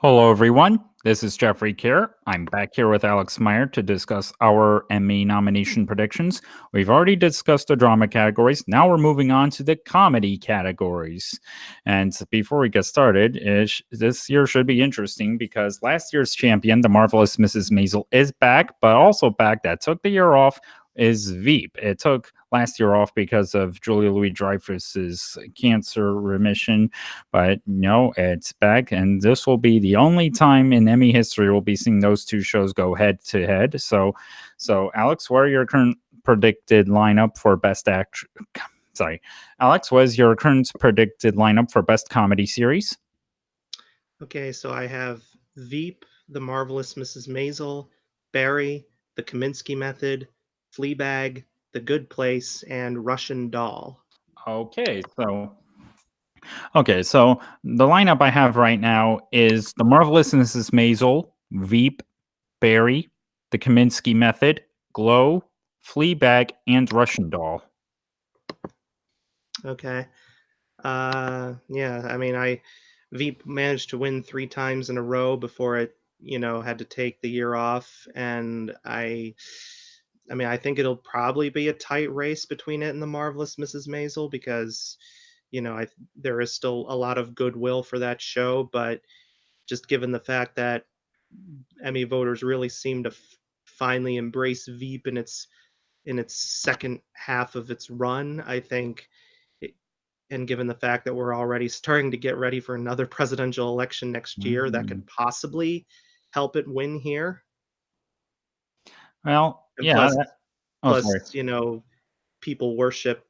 Hello, everyone. This is Jeffrey Kerr. I'm back here with Alex Meyer to discuss our Emmy nomination predictions. We've already discussed the drama categories. Now we're moving on to the comedy categories. And before we get started, this year should be interesting because last year's champion, the marvelous Mrs. Maisel, is back, but also back that took the year off is Veep. It took last year off because of Julia Louis-Dreyfus's cancer remission, but no, it's back, and this will be the only time in Emmy history we'll be seeing those two shows go head to head. So Alex, what are your current predicted lineup for best act? Sorry, Alex, what is your current predicted lineup for best comedy series? Okay, so I have Veep, The Marvelous Mrs. Maisel, Barry, The Kaminsky Method, Fleabag, The Good Place, and Russian Doll. Okay, so the lineup I have right now is the marvelous Mrs. Maisel, Veep, Barry, the Kaminsky Method, Glow, Fleabag, and Russian Doll. Okay. Yeah, I mean, Veep managed to win 3 times in a row before it had to take the year off, and I mean, I think it'll probably be a tight race between it and The Marvelous Mrs. Maisel because, there is still a lot of goodwill for that show, but just given the fact that Emmy voters really seem to finally embrace Veep in its second half of its run. I think, it, and given the fact that we're already starting to get ready for another presidential election next year, that Mm. could possibly help it win here. Well, And yeah. plus, Oh, sorry. plus, people worship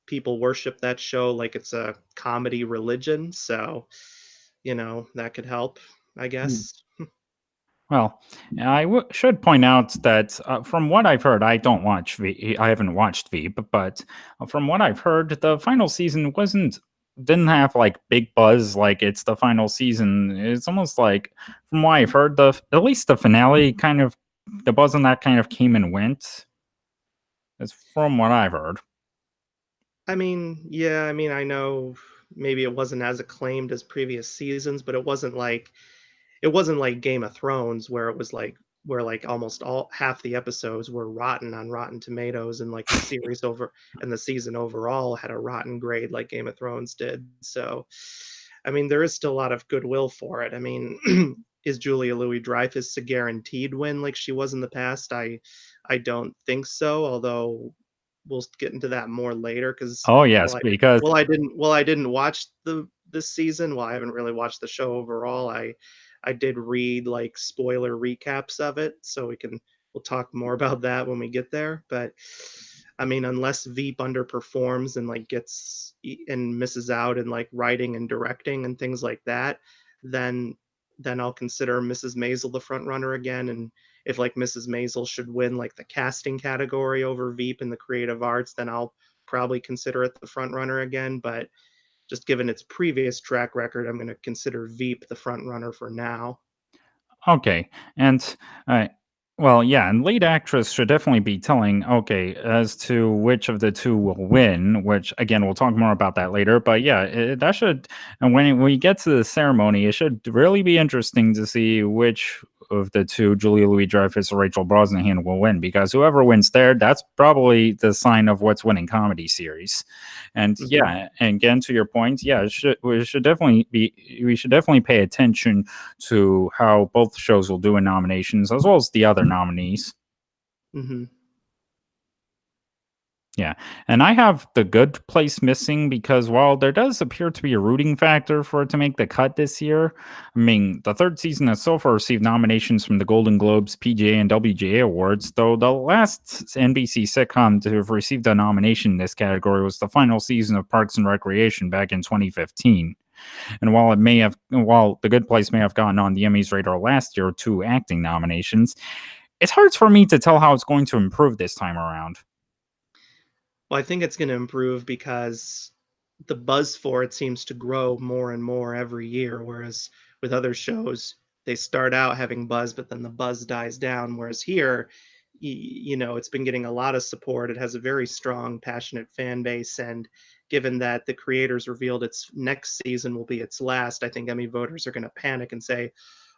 people worship that show like it's a comedy religion. So, that could help, I guess. Well, should point out that from what I've heard, I haven't watched Veep, but from what I've heard, the final season didn't have like big buzz like it's the final season. It's almost like, from what I've heard, the at least the finale kind of the buzz on that kind of came and went. That's from what I've heard. I mean, yeah, I mean, I know maybe it wasn't as acclaimed as previous seasons, but it wasn't like Game of Thrones where it was like where like almost all half the episodes were rotten on Rotten Tomatoes and like the season overall had a rotten grade like Game of Thrones did. So I mean there is still a lot of goodwill for it. I mean, is Julia Louis-Dreyfus a guaranteed win like she was in the past? I don't think so, although we'll get into that more later because Oh well yes, I because well I didn't watch this season. Well, I haven't really watched the show overall. I did read like spoiler recaps of it, so we'll talk more about that when we get there. But I mean, unless Veep underperforms and like and misses out in like writing and directing and things like that, then I'll consider Mrs. Maisel the front runner again. And if like Mrs. Maisel should win like the casting category over Veep in the creative arts, then I'll probably consider it the front runner again. But just given its previous track record, I'm going to consider Veep the front runner for now. okay, and uh, well, yeah, and lead actress should definitely be telling, okay, as to which of the two will win. Which again, we'll talk more about that later. But yeah, that should, and when we get to the ceremony, it should really be interesting to see which of the two, Julia Louis-Dreyfus or Rachel Brosnahan, will win. Because whoever wins there, that's probably the sign of what's winning comedy series. And Hmm. yeah, and again to your point, yeah, we should definitely pay attention to how both shows will do in nominations, as well as the other nominees. Hmm. Yeah, and I have The Good Place missing because while there does appear to be a rooting factor for it to make the cut this year, I mean, the third season has so far received nominations from the Golden Globes, PGA, and WGA awards, though the last NBC sitcom to have received a nomination in this category was the final season of Parks and Recreation back in 2015. And while The Good Place may have gotten on the Emmys radar last year with two acting nominations, it's hard for me to tell how it's going to improve this time around. Well, I think it's going to improve because the buzz for it seems to grow more and more every year, whereas with other shows, they start out having buzz, but then the buzz dies down. Whereas here, it's been getting a lot of support. It has a very strong, passionate fan base, and given that the creators revealed its next season will be its last, I think Emmy voters are going to panic and say,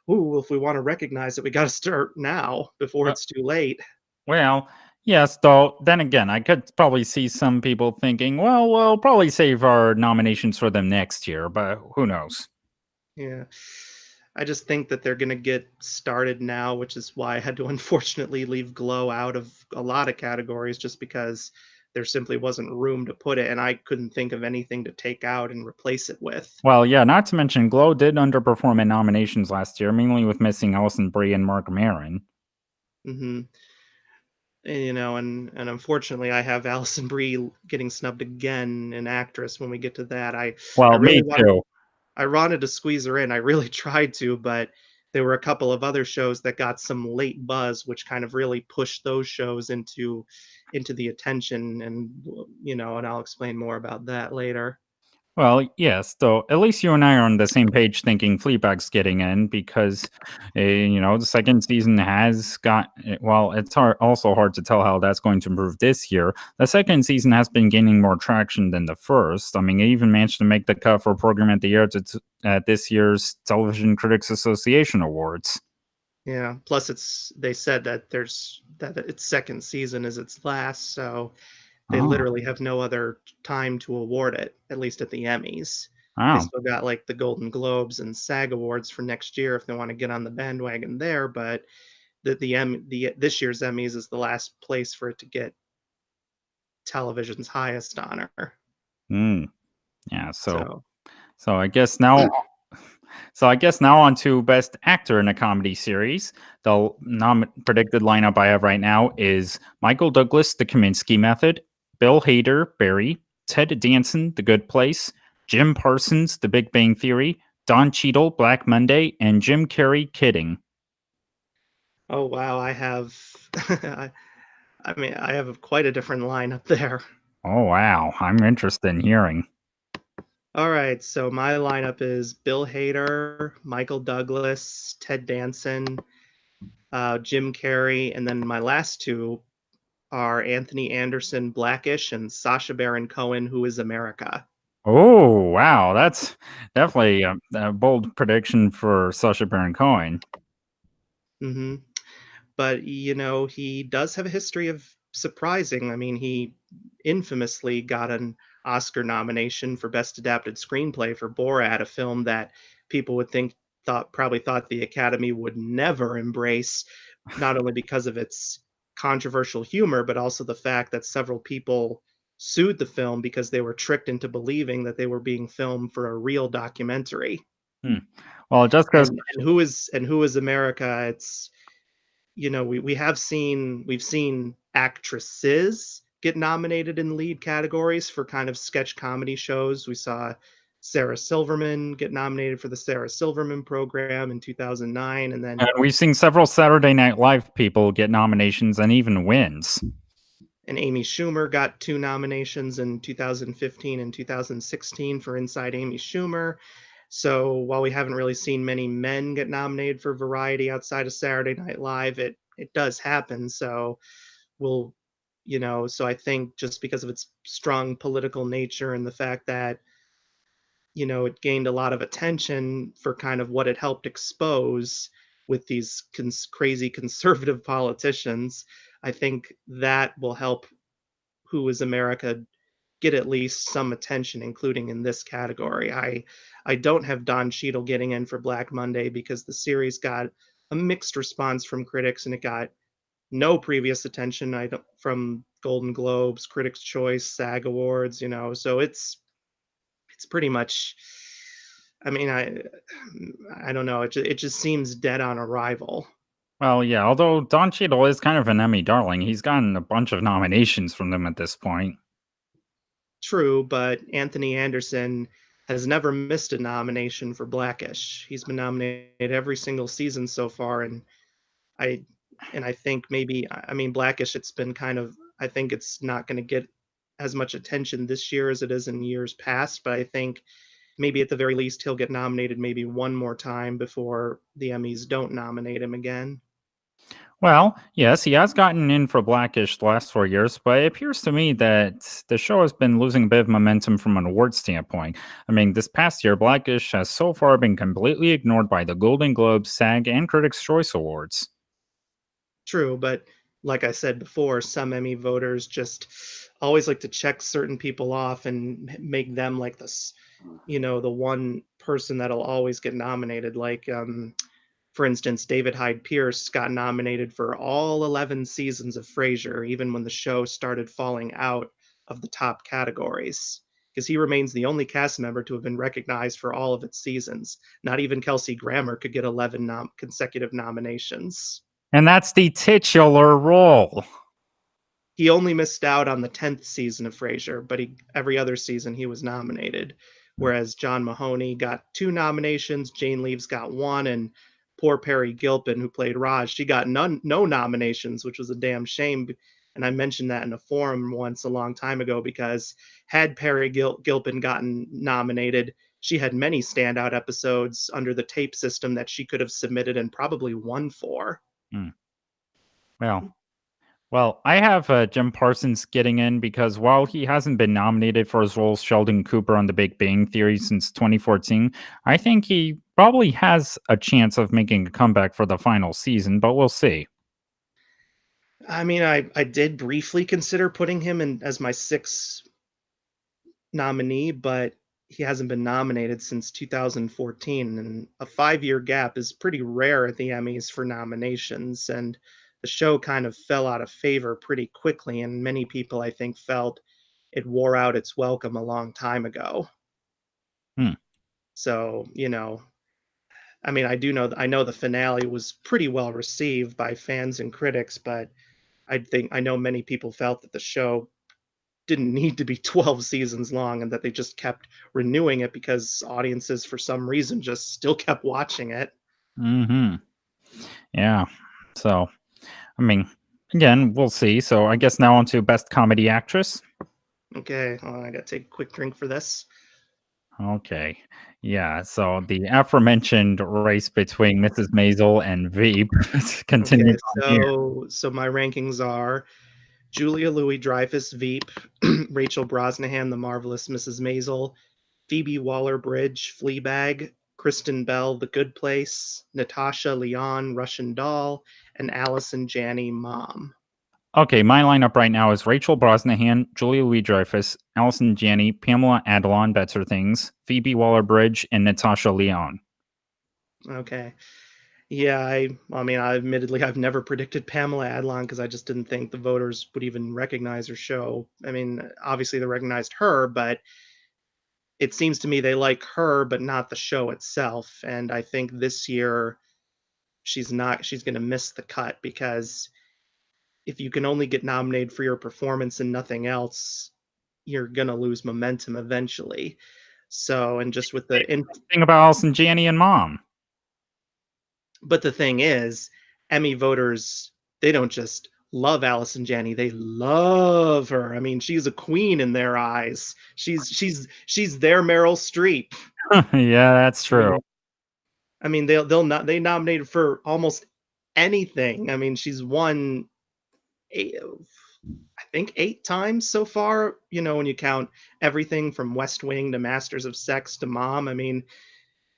"Ooh, if we want to recognize it, we got to start now before Uh, it's too late." well, yes, though, then again, I could probably see some people thinking, well, we'll probably save our nominations for them next year, but who knows? Yeah. I just think that they're gonna get started now, which is why I had to unfortunately leave Glow out of a lot of categories just because there simply wasn't room to put it, and I couldn't think of anything to take out and replace it with. Well, yeah, not to mention, Glow did underperform in nominations last year, mainly with missing Alison Brie and Mark Maron. Mhm. And unfortunately, I have Alison Brie getting snubbed again in actress when we get to that. I Well, really me wanted too. I wanted to squeeze her in. I really tried to, but there were a couple of other shows that got some late buzz, which kind of really pushed those shows into the attention. And I'll explain more about that later. Well, yes, though at least you and I are on the same page thinking Fleabag's getting in because, the second season has got, well, it's also hard to tell how that's going to improve this year. The second season has been gaining more traction than the first. I mean, it even managed to make the cut for Program at the Year at this year's Television Critics Association Awards. Yeah. Plus, they said that its second season is its last, so they Oh, literally have no other time to award it, at least at the Emmys. They wow. still got like the Golden Globes and SAG Awards for next year if they want to get on the bandwagon there, but the this year's Emmys is the last place for it to get television's highest honor. Mm, yeah, so So, So I guess now so I guess now on to best actor in a comedy series. The predicted lineup I have right now is Michael Douglas, The Kaminsky Method, Bill Hader, Barry, Ted Danson, The Good Place, Jim Parsons, The Big Bang Theory, Don Cheadle, Black Monday, and Jim Carrey, Kidding. oh wow, I have I, I mean, I have quite a different lineup there. Oh wow, I'm interested in hearing. All right, so my lineup is Bill Hader, Michael Douglas, Ted Danson, Jim Carrey, and then my last two are Anthony Anderson, Blackish, and Sacha Baron Cohen, Who is America. Oh wow, that's definitely a bold prediction for Sacha Baron Cohen. Hmm. But he does have a history of surprising. I mean, he infamously got an Oscar nomination for Best Adapted Screenplay for Borat, a film that people would think thought the Academy would never embrace, not only because of its controversial humor, but also the fact that several people sued the film because they were tricked into believing that they were being filmed for a real documentary. Hmm. Well, just because And who is America? It's we've seen actresses get nominated in lead categories for kind of sketch comedy shows. We saw Sarah Silverman get nominated for the Sarah Silverman program in 2009, and then we've seen several Saturday Night Live people get nominations and even wins. Amy Schumer got two nominations in 2015 and 2016 for Inside Amy Schumer. So while we haven't really seen many men get nominated for variety outside of Saturday Night Live, it does happen. Will so I think just because of its strong political nature and the fact that it gained a lot of attention for kind of what it helped expose with these crazy conservative politicians, I think that will help Who is America get at least some attention, including in this category. I don't have Don Cheadle getting in for Black Monday because the series got a mixed response from critics and it got no previous attention from Golden Globes, Critics' Choice, SAG Awards. So it's pretty much. I mean, I don't know. It just seems dead on arrival. Well, yeah, although Don Cheadle is kind of an Emmy darling, he's gotten a bunch of nominations from them at this point. True, but Anthony Anderson has never missed a nomination for Blackish. He's been nominated every single season so far, I I think I mean Blackish. It's been kind of. I think it's not going to get as much attention this year as it is in years past, but I think maybe at the very least he'll get nominated maybe one more time before the Emmys don't nominate him again. Well, yes, he has gotten in for Blackish the last 4 years, but it appears to me that the show has been losing a bit of momentum from an award standpoint. I mean, this past year, Blackish has so far been completely ignored by the Golden Globes, SAG, and Critics' Choice Awards. True, but like I said before, some Emmy voters just always like to check certain people off and make them like this, the one person that'll always get nominated. Like, for instance, David Hyde Pierce got nominated for all 11 seasons of Frasier, even when the show started falling out of the top categories. Because he remains the only cast member to have been recognized for all of its seasons. Not even Kelsey Grammer could get 11 consecutive nominations. And that's the titular role. He only missed out on the 10th season of Frasier, but every other season he was nominated. Whereas John Mahoney got 2 nominations, Jane Leeves got 1, and poor Perry Gilpin, who played Raj, she got no nominations, which was a damn shame. And I mentioned that in a forum once a long time ago because had Perry Gilpin gotten nominated, she had many standout episodes under the tape system that she could have submitted and probably won for. Hmm. Well, Well, I have Jim Parsons getting in because while he hasn't been nominated for his role as Sheldon Cooper on The Big Bang Theory since 2014, I think he probably has a chance of making a comeback for the final season, but we'll see. I mean, I did briefly consider putting him in as my sixth nominee, but he hasn't been nominated since 2014, and a 5-year gap is pretty rare at the Emmys for nominations. And the show kind of fell out of favor pretty quickly, and many people, I think, felt it wore out its welcome a long time ago. Hmm. So, I mean, I know the finale was pretty well received by fans and critics, but I know many people felt that the show didn't need to be 12 seasons long and that they just kept renewing it because audiences for some reason just still kept watching it. Hmm. Yeah. So, I mean, again, we'll see. So, I guess now on to Best Comedy Actress. Okay, I gotta take a quick drink for this. Okay. Yeah. So, the aforementioned race between Mrs. Maisel and Veep Okay, continues on here. so my rankings are Julia Louis Dreyfus, Veep, Rachel Brosnahan, The Marvelous Mrs. Maisel, Phoebe Waller Bridge, Fleabag, Kristen Bell, The Good Place, Natasha Leon, Russian Doll, and Allison Janney, Mom. Okay, my lineup right now is Rachel Brosnahan, Julia Louis-Dreyfus, Allison Janney, Pamela Adlon, Better Things, Phoebe Waller-Bridge, and Natasha Lyonne. Okay. Yeah, I mean, I've never predicted Pamela Adlon because I just didn't think the voters would even recognize her show. I mean, obviously they recognized her, but it seems to me they like her, but not the show itself. And I think this year she's going to miss the cut because if you can only get nominated for your performance and nothing else, you're going to lose momentum eventually. So, and just with Thing about Allison Janney and Mom. but the thing is, Emmy voters, they don't just love Allison Janney, they love her. I mean, she's a queen in their eyes. She's their Meryl Streep. Yeah, that's I true. mean they'll not they nominated for almost anything. I mean, she's won eight, I think 8 times so far, when you count everything from West Wing to Masters of Sex to Mom. I mean,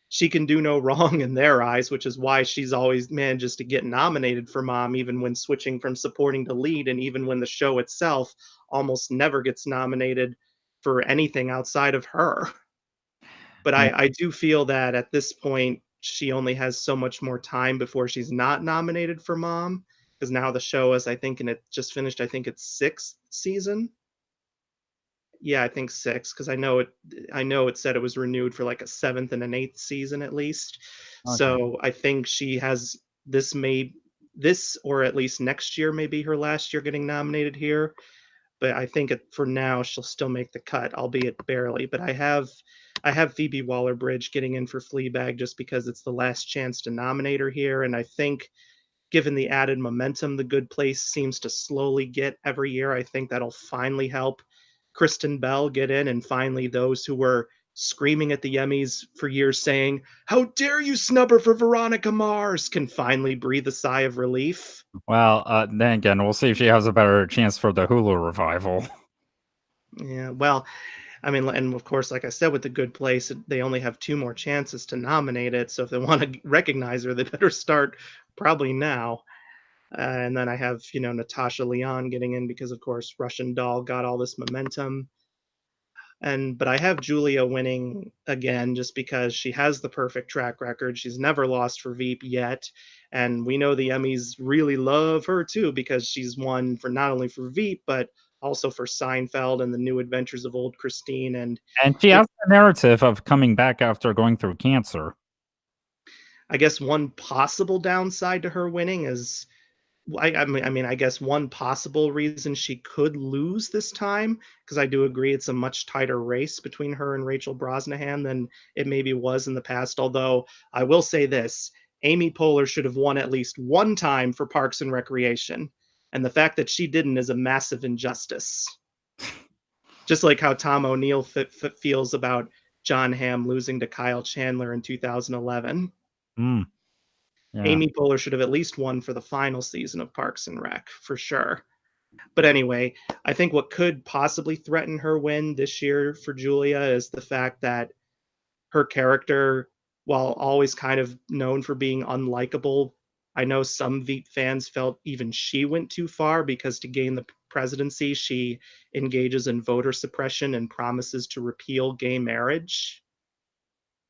she can do no wrong in their eyes, which is why she's always manages to get nominated for Mom, even when switching from supporting to lead, and even when the show itself almost never gets nominated for anything outside of her. But Yeah. I do feel that at this point, she only has so much more time before she's not nominated for Mom, because now the show is, I think, and it just finished, I think it's sixth season. Yeah, I think 6 because I know it said it was renewed for, like, a 7th and an 8th season at least. Okay. So, I think she has this or at least next year may be her last year getting nominated here, but I think for now, she'll still make the cut, albeit barely. But I have Phoebe Waller-Bridge getting in for Fleabag just because it's the last chance to nominate her here, and I think given the added momentum The Good Place seems to slowly get every year, I think that'll finally help Kristen Bell get in, and finally those who were screaming at the Emmys for years saying, "How dare you snub her for Veronica Mars," can finally breathe a sigh of relief. Well, then again, we'll see if she has a better chance for the Hulu revival. Yeah, well, I mean, and of course, like I said, with The Good Place, they only have 2 more chances to nominate it, so if they wanna recognize her, they better start probably now. And then I have, Natasha Lyonne getting in because, of course, Russian Doll got all this momentum. But I have Julia winning again just because she has the perfect track record. She's never lost for Veep yet, and we know the Emmys really love her too because she's won for not only for Veep but also for Seinfeld and The New Adventures of Old Christine. And And she it, has the narrative of coming back after going through cancer. I guess one possible downside to her winning is I mean, I guess one possible reason she could lose this time, because I do agree it's a much tighter race between her and Rachel Brosnahan than it maybe was in the past. Although I will say this, Amy Poehler should have won at least one time for Parks and Recreation, and the fact that she didn't is a massive injustice. Just like how Tom O'Neill feels about John Hamm losing to Kyle Chandler in 2011. Mm, yeah. Amy Poehler should have at least won for the final season of Parks and Rec, for sure. But anyway, I think what could possibly threaten her win this year for Julia is the fact that her character, while always kind of known for being unlikable, I know some Veep fans felt even she went too far because to gain the presidency, she engages in voter suppression and promises to repeal gay marriage.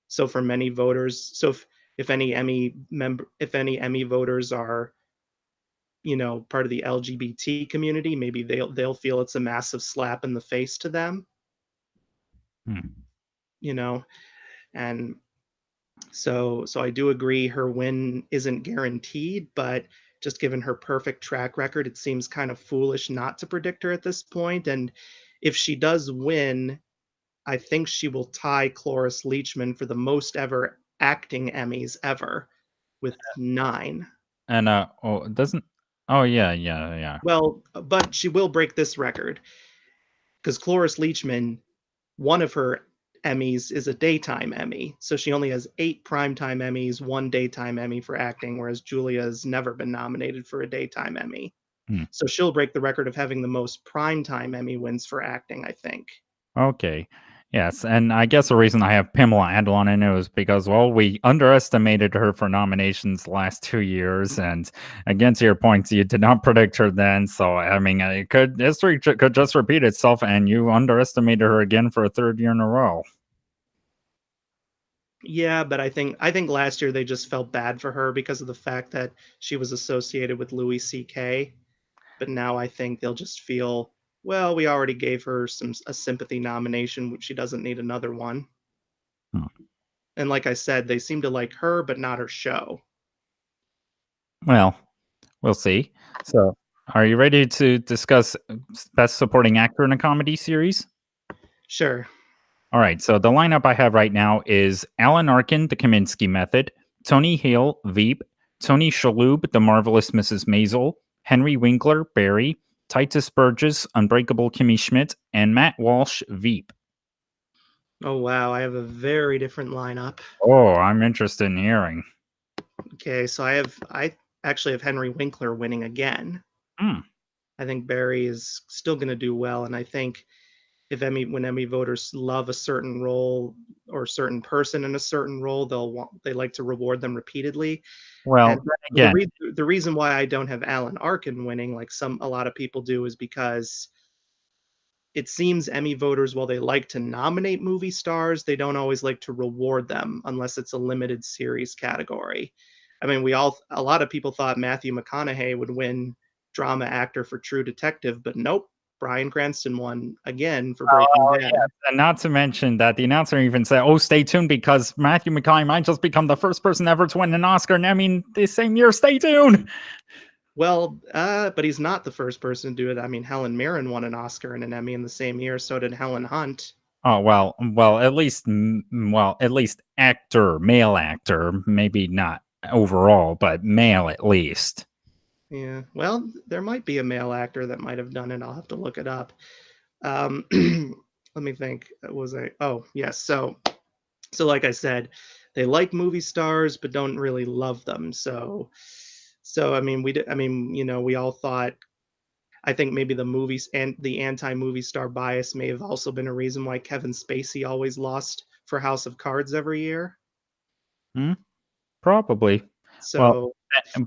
So for many voters, so if any Emmy voters are part of the LGBT community, maybe they'll feel it's a massive slap in the face to them, Hmm. you know. And so I do agree her win isn't guaranteed, but just given her perfect track record, it seems kind of foolish not to predict her at this point. And if she does win, I think she will tie Cloris Leachman for the most ever acting Emmys ever with 9. And oh, doesn't. Oh yeah, yeah, yeah. Well, but she will break this record because Cloris Leachman, one of her Emmys is a daytime Emmy. So she only has 8 primetime Emmys, 1 daytime Emmy for acting, whereas Julia's never been nominated for a daytime Emmy. Hmm. So she'll break the record of having the most primetime Emmy wins for acting, I think. Okay. Yes, and I guess the reason I have Pamela Adlon in it was because, well, we underestimated her for nominations the last 2 years, and against your points, you did not predict her then. So I mean, history could just repeat itself, and you underestimated her again for a third year in a row. Yeah, but I think last year they just felt bad for her because of the fact that she was associated with Louis C.K. But now I think they'll just feel, well, we already gave her a sympathy nomination, which she doesn't need another one. Hmm. And like I said, they seem to like her, but not her show. Well, we'll see. So, are you ready to discuss best supporting actor in a comedy series? Sure. All right, so the lineup I have right now is Alan Arkin, The Kaminsky Method, Tony Hale, Veep, Tony Shalhoub, The Marvelous Mrs. Maisel, Henry Winkler, Barry, Titus Burgess, Unbreakable Kimmy Schmidt, and Matt Walsh, Veep. Oh wow, I have a very different lineup. Oh, I'm interested in hearing. Okay, so I actually have Henry Winkler winning again. Hmm. I think Barry is still going to do well, and I think if when Emmy voters love a certain role or a certain person in a certain role, they like to reward them repeatedly. Well, And then the again, the reason why I don't have Alan Arkin winning like a lot of people do is because it seems Emmy voters, while they like to nominate movie stars, they don't always like to reward them unless it's a limited series category. I mean, a lot of people thought Matthew McConaughey would win drama actor for True Detective, but nope. Bryan Cranston won again for Breaking oh Bad. yes, and not to mention that the announcer even said, "Oh, stay tuned because Matthew McConaughey might just become the first person ever to win an Oscar." And I mean, the same year, stay tuned. Well, but he's not the first person to do it. I mean, Helen Mirren won an Oscar and an Emmy in the same year. So did Helen Hunt. Oh well, at least actor, male actor, maybe not overall, but male at least. Yeah. Well, there might be a male actor that might have done it. I'll have to look it up. let me think. Was I? Oh, yes. So like I said, they like movie stars but don't really love them. So I mean, I mean, we all thought. I think maybe the movies and the anti-movie star bias may have also been a reason why Kevin Spacey always lost for House of Cards every year. Hmm? Probably. Well, So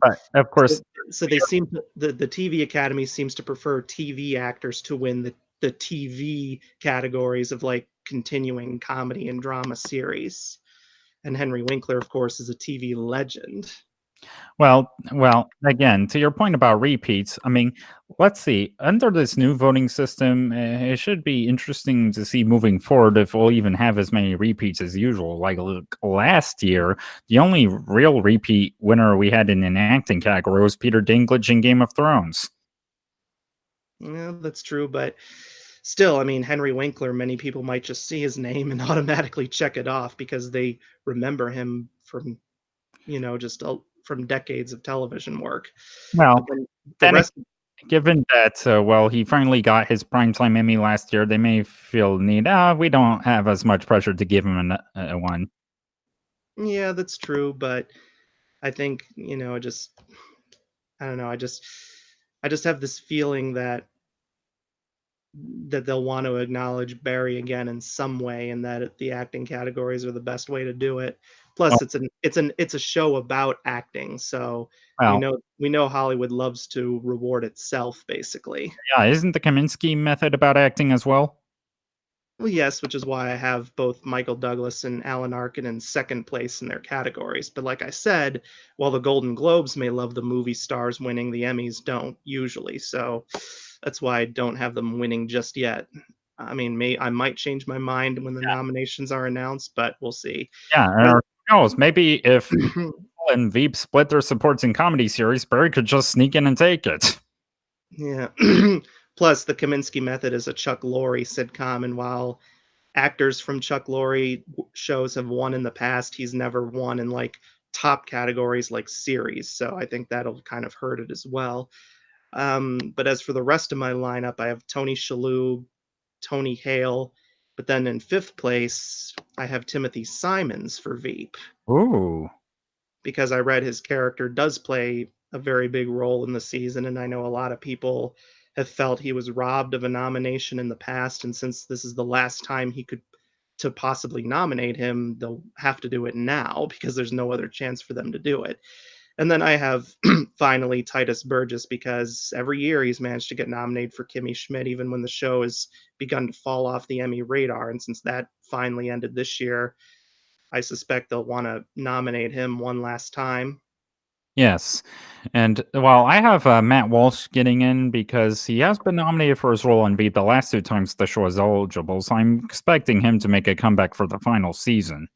but of so course, so they seem to the TV Academy seems to prefer TV actors to win the TV categories of, like, continuing comedy and drama series, and Henry Winkler, of course, is a TV legend. well, again, to your point about repeats, I mean, let's see. Under this new voting system, it should be interesting to see moving forward if we'll even have as many repeats as usual. Like last year, the only real repeat winner we had in an acting category was Peter Dinklage in Game of Thrones. Yeah, that's true, but still, I mean, Henry Winkler, many people might just see his name and automatically check it off because they remember him from, just from decades of television work. But Well, then the then rest given that, well, he finally got his primetime Emmy last year, they may feel need. We don't have as much pressure to give him one. Yeah, that's true, but I think, I don't know, I just have this feeling that they'll want to acknowledge Barry again in some way, and that the acting categories are the best way to do it. Well, Plus, it's a show about acting, so we well, know we know Hollywood loves to reward itself, basically. yeah, isn't the Kaminsky method about acting as well? Well, yes, which is why I have both Michael Douglas and Alan Arkin in second place in their categories. But like I said, while the Golden Globes may love the movie stars winning, the Emmys don't usually. So that's why I don't have them winning just yet. I mean, I might change my mind when the nominations are announced, but we'll see. Yeah, And or who knows? Maybe if Paul and Veep split their supports in comedy series, Barry could just sneak in and take it. yeah. Plus, the Kaminsky Method is a Chuck Lorre sitcom, and while actors from Chuck Lorre shows have won in the past, he's never won in, like, top categories like series, so I think that'll kind of hurt it as well. But as for the rest of my lineup, I have Tony Shalhoub, Tony Hale, but then in 5th place, I have Timothy Simons for Veep Ooh. because I read his character does play a very big role in the season, and I know a lot of people have felt he was robbed of a nomination in the past, and since this is the last time he could to possibly nominate him, they'll have to do it now because there's no other chance for them to do it. And then I have finally Titus Burgess because every year he's managed to get nominated for Kimmy Schmidt, even when the show has begun to fall off the Emmy radar. And since that finally ended this year, I suspect they'll want to nominate him one last time. Yes. And while I have Matt Walsh getting in because he has been nominated for his role on Veep the last two times the show was eligible, so I'm expecting him to make a comeback for the final season.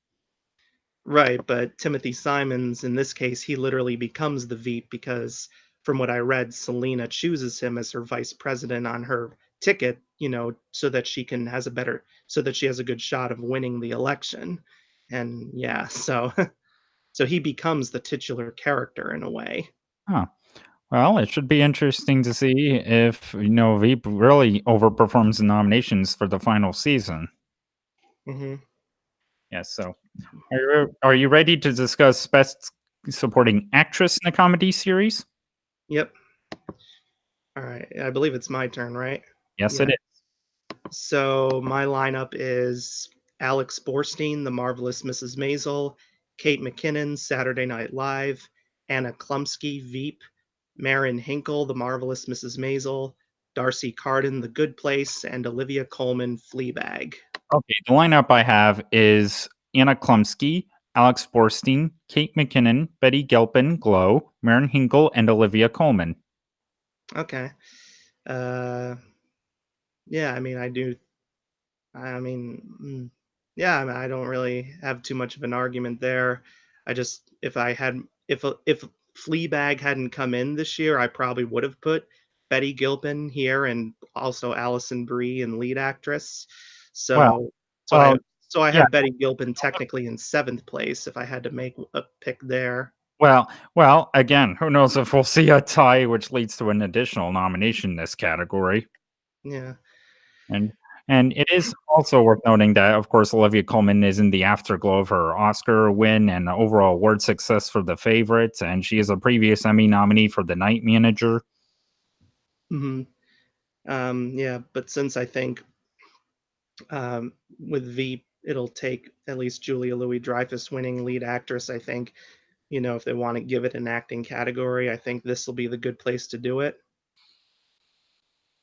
Right, but Timothy Simons, in this case, he literally becomes the Veep because, from what I read, Selena chooses him as her vice president on her ticket, so that so that she has a good shot of winning the election. And yeah, so so he becomes the titular character in a way. Huh. Well, it should be interesting to see if, Veep really overperforms the nominations for the final season. Hmm. Yes, so are you ready to discuss best supporting actress in a comedy series? Yep. All right. I believe it's my turn, right? Yes, it Yeah. is. So my lineup is Alex Borstein, The Marvelous Mrs. Maisel, Kate McKinnon, Saturday Night Live, Anna Klumsky, Veep, Marin Hinkle, The Marvelous Mrs. Maisel, Darcy Carden, The Good Place, and Olivia Colman, Fleabag. Okay, the lineup I have is Anna Klumsky, Alex Borstein, Kate McKinnon, Betty Gilpin, Glow, Maren Hinkle, and Olivia Colman. Okay. Uh, yeah, I mean, I do. I mean, yeah, I mean, I don't really have too much of an argument there. I just, if Fleabag hadn't come in this year, I probably would have put Betty Gilpin here and also Alison Brie in lead actress. Well, So, so I well, so I yeah. have Betty Gilpin technically in 7th place if I had to make a pick there. Well, again, who knows if we'll see a tie, which leads to an additional nomination in this category. Yeah. And And it is also worth noting that, of course, Olivia Colman is in the afterglow of her Oscar win and overall award success for The Favorite, and she is a previous Emmy nominee for The Night Manager. Hmm. Yeah, but since I think with Veep, it'll take at least Julia Louis-Dreyfus winning lead actress. I think, if they want to give it an acting category, I think this will be the good place to do it.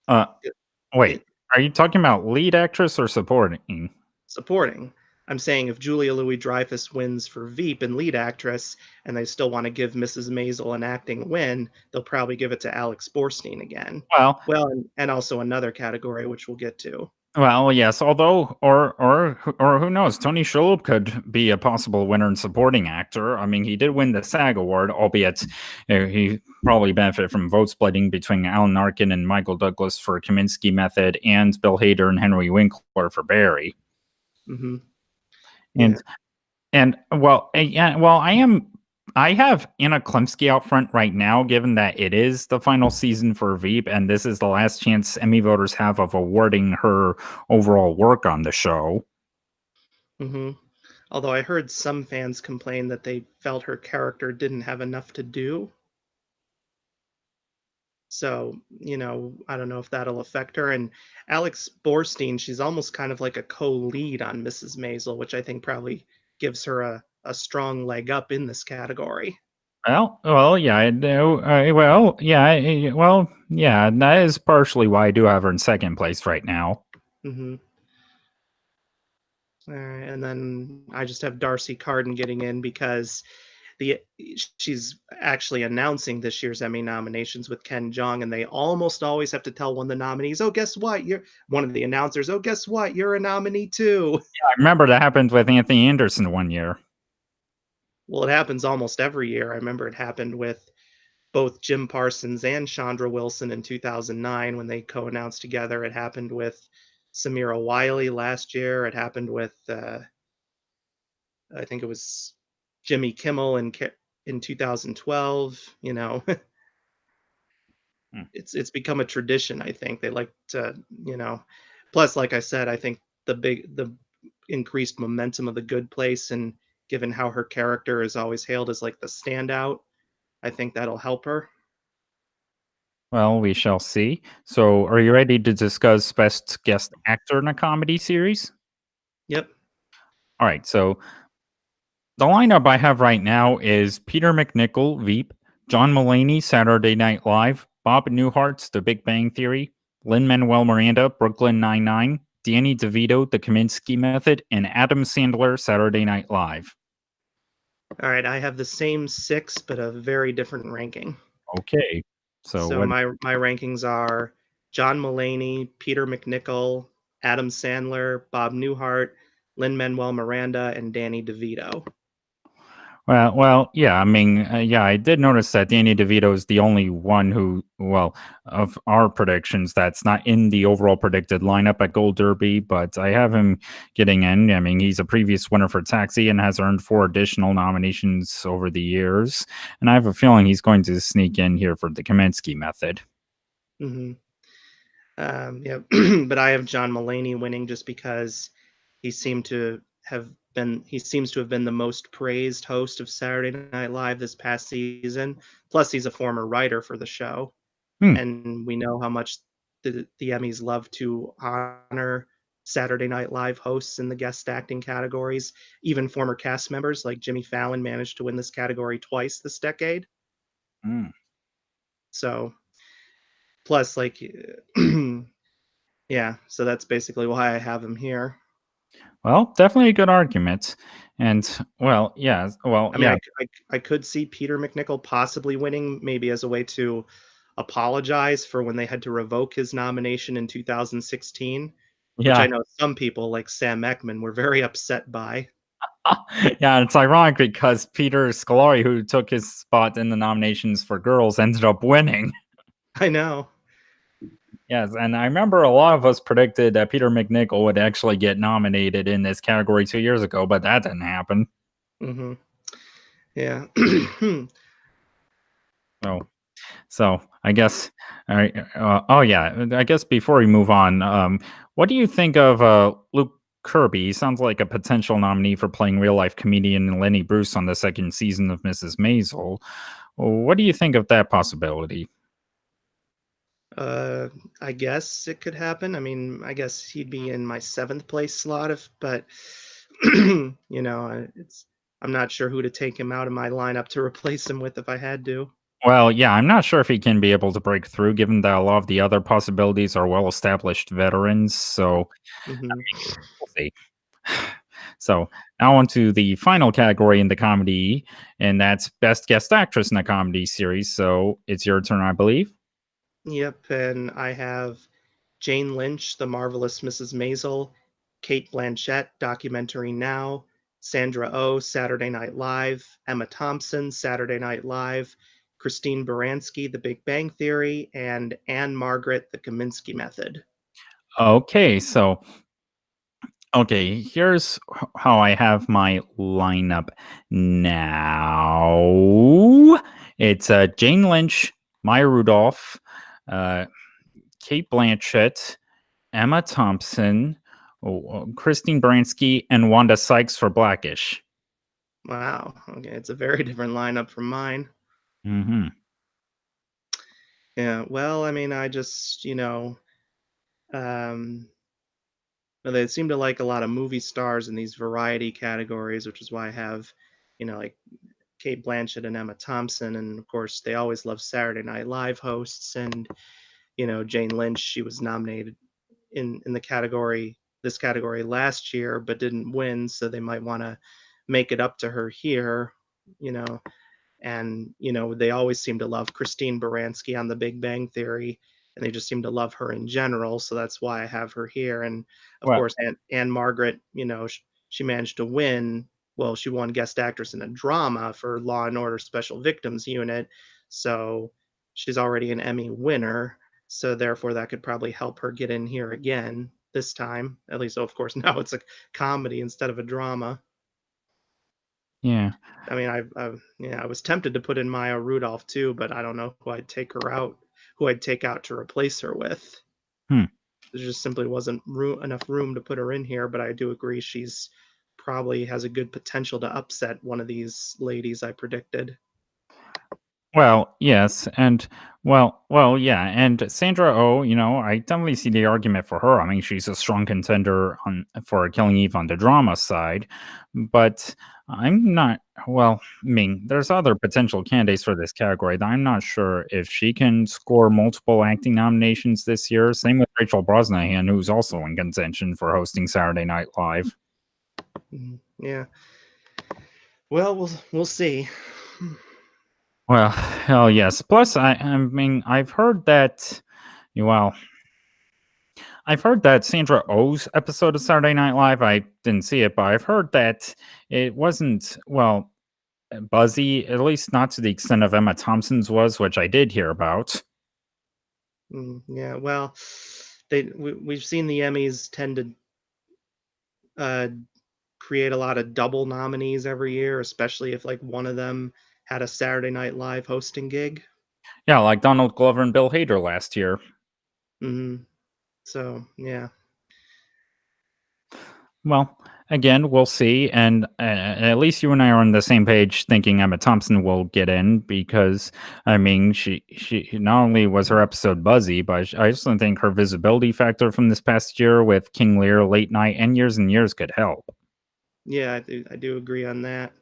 Uh, It, Wait, it are you talking about lead actress or supporting? supporting. I'm saying if Julia Louis-Dreyfus wins for Veep and lead actress, and they still want to give Mrs. Maisel an acting win, they'll probably give it to Alex Borstein again. Well, Well, and also another category which we'll get to. Well, yes, although or who knows, Tony Shalhoub could be a possible winner in supporting actor. I mean, he did win the SAG award, albeit he probably benefited from vote splitting between Alan Arkin and Michael Douglas for Kaminsky Method and Bill Hader and Henry Winkler for Barry. Hmm. And Yeah. I have Anna Klemsky out front right now, given that it is the final season for Veep, and this is the last chance Emmy voters have of awarding her overall work on the show. Hmm. Although I heard some fans complain that they felt her character didn't have enough to do. So, I don't know if that'll affect her. And Alex Borstein, she's almost kind of like a co-lead on Mrs. Maisel, which I think probably gives her a strong leg up in this category. Yeah, I do. Yeah, that is partially why I do have her in second place right now. Hmm. All right, and then I just have Darcy Carden getting in because the she's actually announcing this year's Emmy nominations with Ken Jeong, and they almost always have to tell one of the nominees, "Oh, guess what? You're one of the announcers. Oh, guess what? You're a nominee too." I remember that happened with Anthony Anderson one year. Well, it happens almost every year. I remember it happened with both Jim Parsons and Chandra Wilson in 2009 when they co-announced together. It happened with Samira Wiley last year. It happened with I think it was Jimmy Kimmel in 2012. Hmm. It's become a tradition. I think they like to, Plus, like I said, I think the increased momentum of the Good Place, and given how her character is always hailed as like the standout, I think that'll help her. Well, we shall see. So, are you ready to discuss Best Guest Actor in a Comedy Series? Yep. All right, so the lineup I have right now is Peter McNichol, Veep, John Mulaney, Saturday Night Live, Bob Newhart's The Big Bang Theory, Lin-Manuel Miranda, Brooklyn Nine-Nine, Danny DeVito, The Kaminsky Method, and Adam Sandler, Saturday Night Live. All right, I have the same six, but a very different ranking. Okay, so So what? my rankings are John Mulaney, Peter McNichol, Adam Sandler, Bob Newhart, Lin-Manuel Miranda, and Danny DeVito. Yeah. I mean, yeah, I did notice that Danny DeVito is the only one of our predictions that's not in the overall predicted lineup at Gold Derby, but I have him getting in. I mean, he's a previous winner for Taxi and has earned 4 additional nominations over the years, and I have a feeling he's going to sneak in here for the Kaminsky Method. Hmm. Yeah, but I have John Mulaney winning just because he seemed to he seems to have been the most praised host of Saturday Night Live this past season. Plus, he's a former writer for the show, Hmm. and we know how much the Emmys love to honor Saturday Night Live hosts in the guest acting categories. Even former cast members like Jimmy Fallon managed to win this category twice this decade. Hmm. So, plus, like, yeah, so that's basically why I have him here. Well, definitely a good argument, and I mean, I could see Peter McNichol possibly winning, maybe as a way to apologize for when they had to revoke his nomination in 2016, which I yeah. know some people, like Sam Ekman, were very upset by. Yeah, it's ironic because Peter Scolari, who took his spot in the nominations for girls, ended up winning. I know. Yes, and I remember a lot of us predicted that Peter McNichol would actually get nominated in this category 2 years ago, but that didn't happen. Mhm. Yeah. Oh, so I guess, all right. Oh yeah, I guess before we move on, What do you think of Luke Kirby? He sounds like a potential nominee for playing real life comedian Lenny Bruce on the second season of Mrs. Maisel. What do you think of that possibility? Uh, I guess it could happen. I mean, I guess he'd be in my seventh place slot if, but it's I'm not sure who to take him out of my lineup to replace him with if I had to. Well, yeah, I'm not sure if he can be able to break through given that a lot of the other possibilities are well established veterans. So Hmm. we'll see. So now on to the final category in the comedy, and that's Best Guest Actress in a Comedy Series. So it's your turn, I believe. Yep, and I have Jane Lynch, The Marvelous Mrs. Maisel, Kate Blanchett, Documentary Now, Sandra Oh, Saturday Night Live, Emma Thompson, Saturday Night Live, Christine Baranski, The Big Bang Theory, and Anne Margaret, The Kaminsky Method. Okay, so okay, here's how I have my lineup now. It's Jane Lynch, Maya Rudolph, uh, Kate Blanchett, Emma Thompson, Christine Baranski, and Wanda Sykes for Blackish. Wow. Okay, it's a very different lineup from mine. Hmm. Yeah. Well, I mean, I just, um, well, they seem to like a lot of movie stars in these variety categories, which is why I have, like Kate Blanchett and Emma Thompson, and of course they always love Saturday Night Live hosts. And Jane Lynch, she was nominated in the this category last year, but didn't win, so they might want to make it up to her here. You know, and they always seem to love Christine Baranski on The Big Bang Theory, and they just seem to love her in general. So that's why I have her here. And of Well, course, Anne Margaret, she managed to win. Well, she won Guest Actress in a Drama for Law and Order Special Victims Unit, so she's already an Emmy winner. So therefore, that could probably help her get in here again this time. At least, of course, now it's a comedy instead of a drama. yeah. I mean, yeah, I was tempted to put in Maya Rudolph too, but I don't know who I'd take out to replace her with. Hmm. There just simply wasn't enough room to put her in here, but I do agree she's probably has a good potential to upset one of these ladies I predicted. Well, yes, and yeah, and Sandra Oh, I definitely see the argument for her. I mean, she's a strong contender on for Killing Eve on the drama side, but I'm not. Well, I mean, there's other potential candidates for this category that I'm not sure if she can score multiple acting nominations this year. Same with Rachel Brosnahan, who's also in contention for hosting Saturday Night Live. Yeah. Well, we'll see. Well, hell yes. Plus, I mean, well, I've heard that Sandra O's episode of Saturday Night Live, I didn't see it, but I've heard that it wasn't, well, buzzy, at least not to the extent of Emma Thompson's was, which I did hear about. Yeah. Well, we've seen the Emmys tend to uh, create a lot of double nominees every year, especially if like one of them had a Saturday Night Live hosting gig. Yeah, like Donald Glover and Bill Hader last year. Hmm. So yeah. Well, again, we'll see. And at least you and I are on the same page thinking Emma Thompson will get in because, I mean, she not only was her episode buzzy, but I also think her visibility factor from this past year with King Lear, Late Night, and Years could help. Yeah, I do agree on that.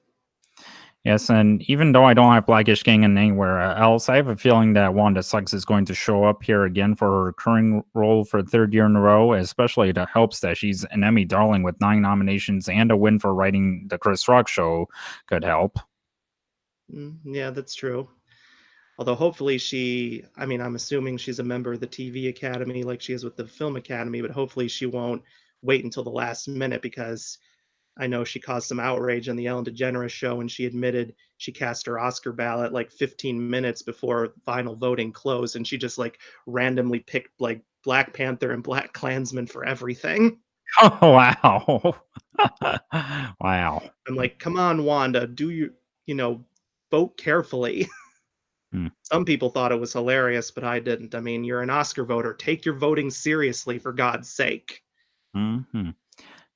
Yes, and even though I don't have Blackish Gang in anywhere else, I have a feeling that Wanda Sykes is going to show up here again for her recurring role for the third year in a row, especially it helps that she's an Emmy darling with 9 nominations and a win for writing The Chris Rock Show could help. Yeah, that's true. Although hopefully I mean, I'm assuming she's a member of the TV Academy like she is with the Film Academy, but hopefully she won't wait until the last minute because I know she caused some outrage on the Ellen DeGeneres show when she admitted she cast her Oscar ballot like 15 minutes before final voting closed, and she just like randomly picked like Black Panther and Black Klansman for everything. Oh, wow. Wow. I'm like, come on, Wanda, you know, vote carefully. Hmm. Some people thought it was hilarious, but I didn't. I mean, you're an Oscar voter. Take your voting seriously, for God's sake. Hmm.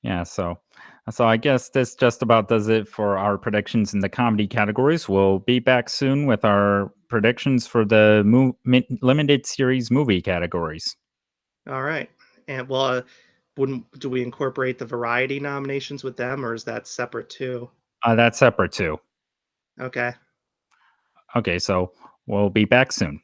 Yeah, so I guess this just about does it for our predictions in the comedy categories. We'll be back soon with our predictions for the limited series movie categories. All right. And well, wouldn't do we incorporate the variety nominations with them, or is that separate too? That's separate too. Okay. Okay, so we'll be back soon.